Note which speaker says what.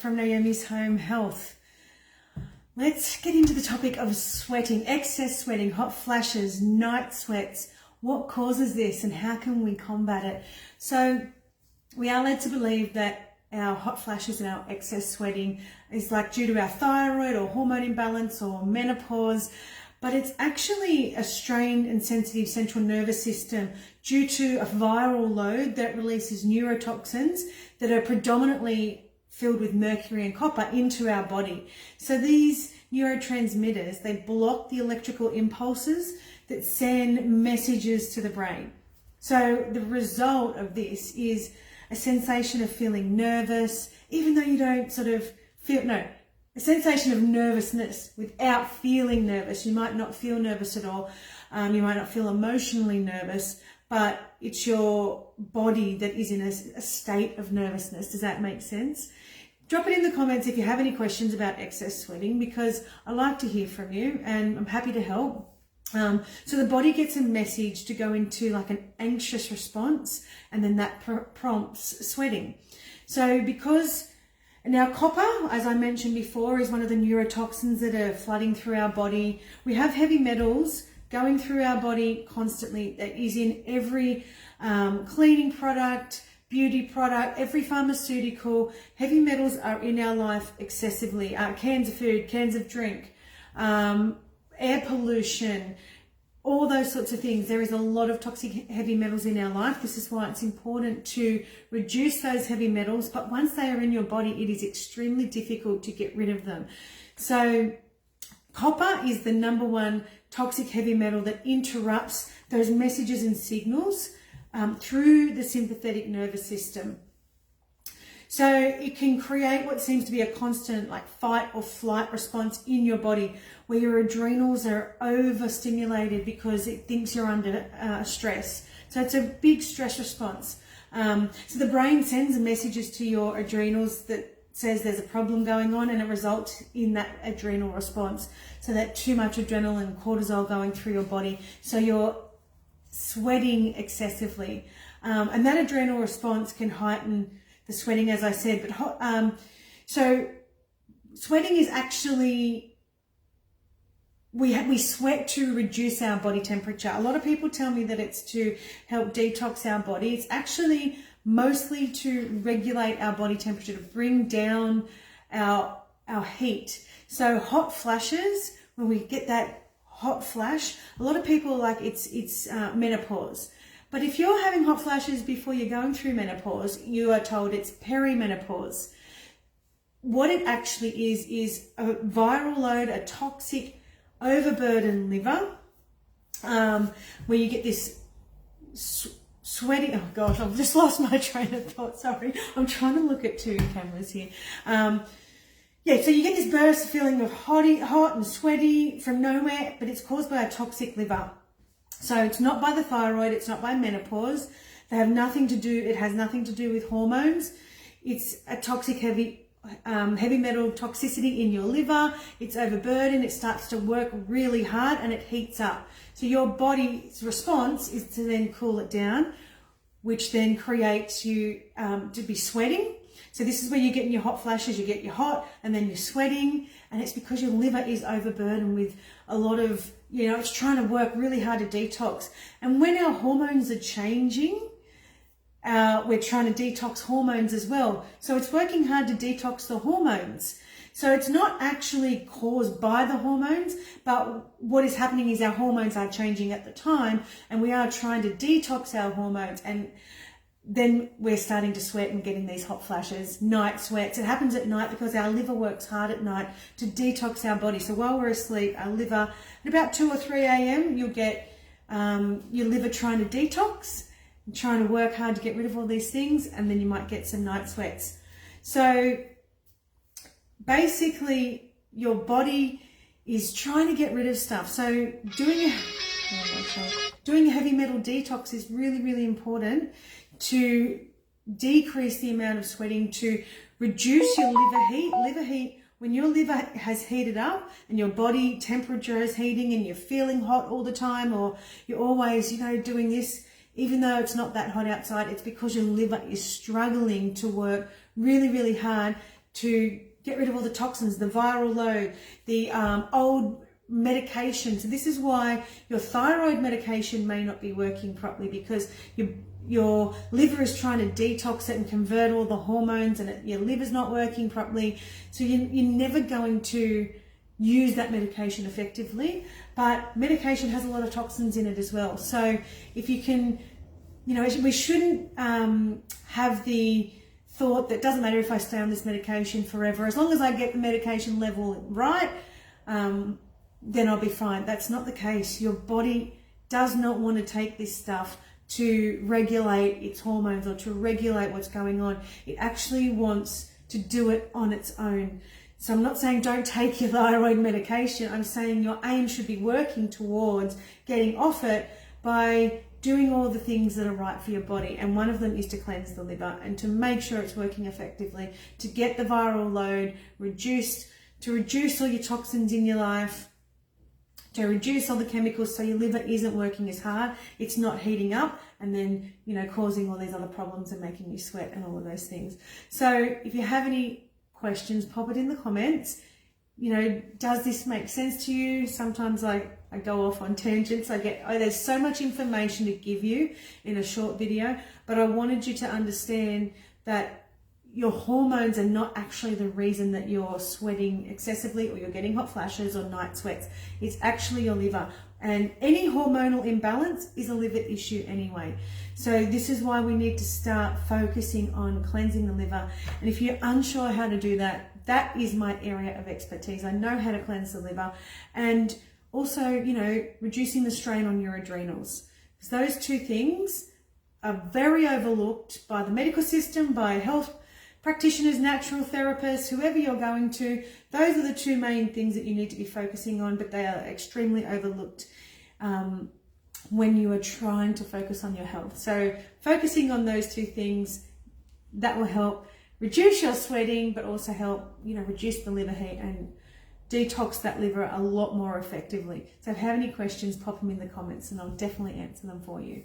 Speaker 1: from Naomi's Home Health. Let's get into the topic of sweating, excess sweating, hot flashes, night sweats. What causes this and how can we combat it? So we are led to believe that our hot flashes and our excess sweating is like due to our thyroid or hormone imbalance or menopause, but it's actually a strained and sensitive central nervous system due to a viral load that releases neurotoxins that are predominantly filled with mercury and copper into our body. So these neurotransmitters, they block the electrical impulses that send messages to the brain. So the result of this is a sensation of feeling nervous, even though you don't sort of feel, a sensation of nervousness without feeling nervous. You might not feel nervous at all. You might not feel emotionally nervous, but it's your body that is in a state of nervousness. Does that make sense? Drop it in the comments if you have any questions about excess sweating, because I like to hear from you and I'm happy to help. So the body gets a message to go into like an anxious response, and then that prompts sweating. So now copper, as I mentioned before, is one of the neurotoxins that are flooding through our body. We have heavy metals going through our body constantly. That is in every cleaning product, beauty product, every pharmaceutical. Heavy metals are in our life excessively. Cans of food, cans of drink, air pollution, all those sorts of things. There is a lot of toxic heavy metals in our life. This is why it's important to reduce those heavy metals. But once they are in your body, it is extremely difficult to get rid of them. So copper is the number one toxic heavy metal that interrupts those messages and signals through the sympathetic nervous system. So it can create what seems to be a constant like fight or flight response in your body, where your adrenals are overstimulated because it thinks you're under stress. So it's a big stress response. So the brain sends messages to your adrenals that says there's a problem going on, and it results in that adrenal response. So that too much adrenaline and cortisol going through your body. So you're sweating excessively. And that adrenal response can heighten the sweating, as I said. But so sweating is actually, we sweat to reduce our body temperature. A lot of people tell me that it's to help detox our body. It's actually mostly to regulate our body temperature, to bring down our heat. So hot flashes, when we get that hot flash, a lot of people like it's menopause. But if you're having hot flashes before you're going through menopause, you are told it's perimenopause. What it actually is a viral load, a toxic, overburdened liver, where you get this sweating. Oh gosh, I've just lost my train of thought. Sorry, I'm trying to look at two cameras here. So you get this burst feeling of hot and sweaty from nowhere, but it's caused by a toxic liver. So it's not by the thyroid, it's not by menopause. They have nothing to do, it has nothing to do with hormones. It's a toxic heavy metal toxicity in your liver. It's overburdened, it starts to work really hard and it heats up. So your body's response is to then cool it down, which then creates you to be sweating. So this is where you're getting your hot flashes, you get your hot and then you're sweating, and it's because your liver is overburdened with a lot of, it's trying to work really hard to detox. And when our hormones are changing, we're trying to detox hormones as well. So it's working hard to detox the hormones. So it's not actually caused by the hormones, but what is happening is our hormones are changing at the time, and we are trying to detox our hormones, and then we're starting to sweat and getting these hot flashes, night sweats. It happens at night because our liver works hard at night to detox our body. So while we're asleep, our liver, at about 2 or 3 a.m., you'll get your liver trying to detox, trying to work hard to get rid of all these things, and then you might get some night sweats. So basically, your body is trying to get rid of stuff. So doing a heavy metal detox is really, really important to decrease the amount of sweating, to reduce your liver heat. Liver heat, when your liver has heated up and your body temperature is heating and you're feeling hot all the time, or you're always, doing this, even though it's not that hot outside, it's because your liver is struggling to work really, really hard to get rid of all the toxins, the viral load, the old medication. So this is why your thyroid medication may not be working properly, because your liver is trying to detox it and convert all the hormones, and your liver's not working properly. So you're never going to use that medication effectively. But medication has a lot of toxins in it as well. So if you can, we shouldn't have the thought that it doesn't matter if I stay on this medication forever, as long as I get the medication level right, then I'll be fine. That's not the case. Your body does not want to take this stuff to regulate its hormones or to regulate what's going on. It actually wants to do it on its own. So I'm not saying don't take your thyroid medication. I'm saying your aim should be working towards getting off it by doing all the things that are right for your body. And one of them is to cleanse the liver and to make sure it's working effectively, to get the viral load reduced, to reduce all your toxins in your life, to reduce all the chemicals so your liver isn't working as hard, it's not heating up and then, causing all these other problems and making you sweat and all of those things. So if you have any questions, pop it in the comments. Does this make sense to you? Sometimes I go off on tangents. There's so much information to give you in a short video, but I wanted you to understand that your hormones are not actually the reason that you're sweating excessively or you're getting hot flashes or night sweats. It's actually your liver. And any hormonal imbalance is a liver issue anyway. So this is why we need to start focusing on cleansing the liver. And if you're unsure how to do that, that is my area of expertise. I know how to cleanse the liver, and also, reducing the strain on your adrenals. Because those two things are very overlooked by the medical system, by health practitioners, natural therapists, whoever you're going to. Those are the two main things that you need to be focusing on, but they are extremely overlooked when you are trying to focus on your health. So focusing on those two things, that will help reduce your sweating, but also help, reduce the liver heat and detox that liver a lot more effectively. So if you have any questions, pop them in the comments and I'll definitely answer them for you.